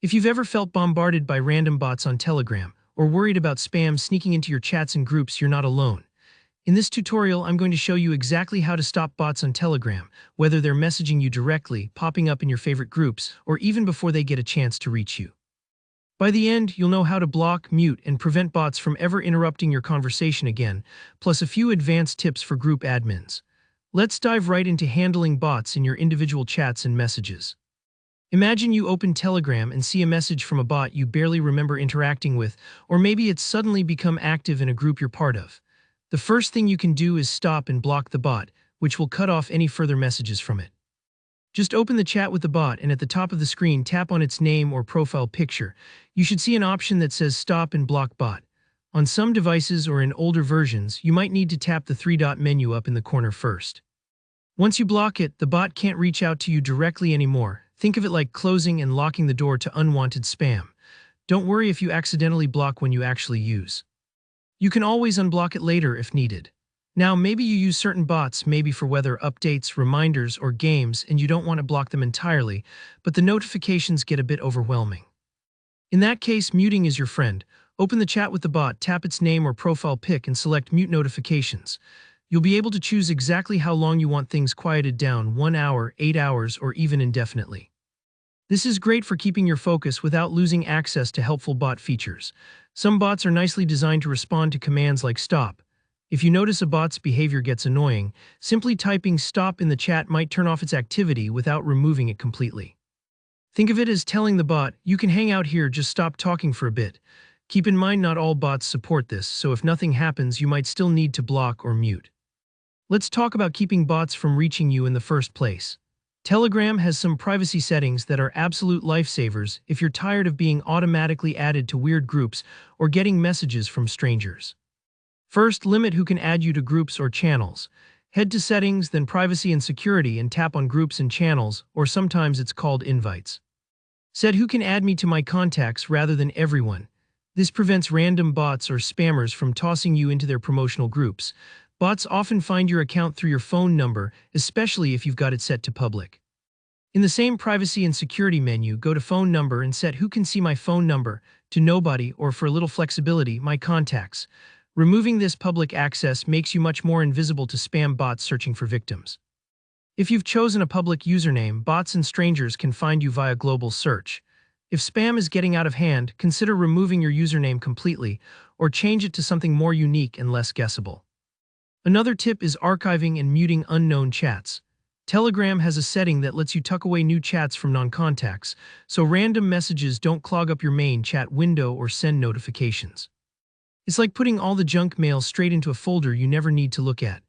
If you've ever felt bombarded by random bots on Telegram, or worried about spam sneaking into your chats and groups, you're not alone. In this tutorial, I'm going to show you exactly how to stop bots on Telegram, whether they're messaging you directly, popping up in your favorite groups, or even before they get a chance to reach you. By the end, you'll know how to block, mute, and prevent bots from ever interrupting your conversation again, plus a few advanced tips for group admins. Let's dive right into handling bots in your individual chats and messages. Imagine you open Telegram and see a message from a bot you barely remember interacting with, or maybe it's suddenly become active in a group you're part of. The first thing you can do is stop and block the bot, which will cut off any further messages from it. Just open the chat with the bot and at the top of the screen tap on its name or profile picture. You should see an option that says Stop and Block Bot. On some devices or in older versions, you might need to tap the three-dot menu up in the corner first. Once you block it, the bot can't reach out to you directly anymore. Think of it like closing and locking the door to unwanted spam. Don't worry if you accidentally block when you actually use. You can always unblock it later if needed. Now, maybe you use certain bots, maybe for weather updates, reminders, or games, and you don't want to block them entirely, but the notifications get a bit overwhelming. In that case, muting is your friend. Open the chat with the bot, tap its name or profile pic, and select Mute Notifications. You'll be able to choose exactly how long you want things quieted down, 1 hour, 8 hours, or even indefinitely. This is great for keeping your focus without losing access to helpful bot features. Some bots are nicely designed to respond to commands like stop. If you notice a bot's behavior gets annoying, simply typing stop in the chat might turn off its activity without removing it completely. Think of it as telling the bot, you can hang out here, just stop talking for a bit. Keep in mind not all bots support this, so if nothing happens, you might still need to block or mute. Let's talk about keeping bots from reaching you in the first place. Telegram has some privacy settings that are absolute lifesavers if you're tired of being automatically added to weird groups or getting messages from strangers. First, limit who can add you to groups or channels. Head to Settings, then Privacy and Security, and tap on Groups and Channels, or sometimes it's called Invites. Set who can add me to my contacts rather than everyone. This prevents random bots or spammers from tossing you into their promotional groups. Bots often find your account through your phone number, especially if you've got it set to public. In the same Privacy and Security menu, go to Phone Number and set Who Can See My Phone Number to Nobody, or for a little flexibility, My Contacts. Removing this public access makes you much more invisible to spam bots searching for victims. If you've chosen a public username, bots and strangers can find you via global search. If spam is getting out of hand, consider removing your username completely or change it to something more unique and less guessable. Another tip is archiving and muting unknown chats. Telegram has a setting that lets you tuck away new chats from non-contacts, so random messages don't clog up your main chat window or send notifications. It's like putting all the junk mail straight into a folder you never need to look at.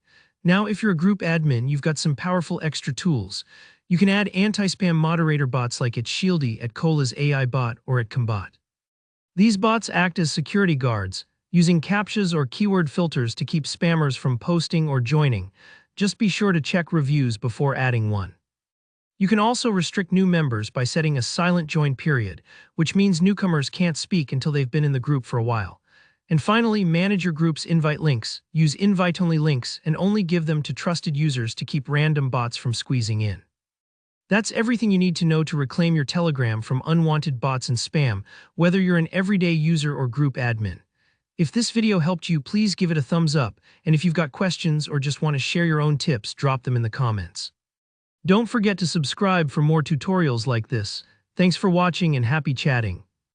Now, if you're a group admin, you've got some powerful extra tools. You can add anti-spam moderator bots like @Shieldy, @Cola's AI bot, or @Combat. These bots act as security guards, using captchas or keyword filters to keep spammers from posting or joining. Just be sure to check reviews before adding one. You can also restrict new members by setting a silent join period, which means newcomers can't speak until they've been in the group for a while. And finally, manage your group's invite links. Use invite-only links and only give them to trusted users to keep random bots from squeezing in. That's everything you need to know to reclaim your Telegram from unwanted bots and spam, whether you're an everyday user or group admin. If this video helped you, please give it a thumbs up, and if you've got questions or just want to share your own tips, drop them in the comments. Don't forget to subscribe for more tutorials like this. Thanks for watching and happy chatting.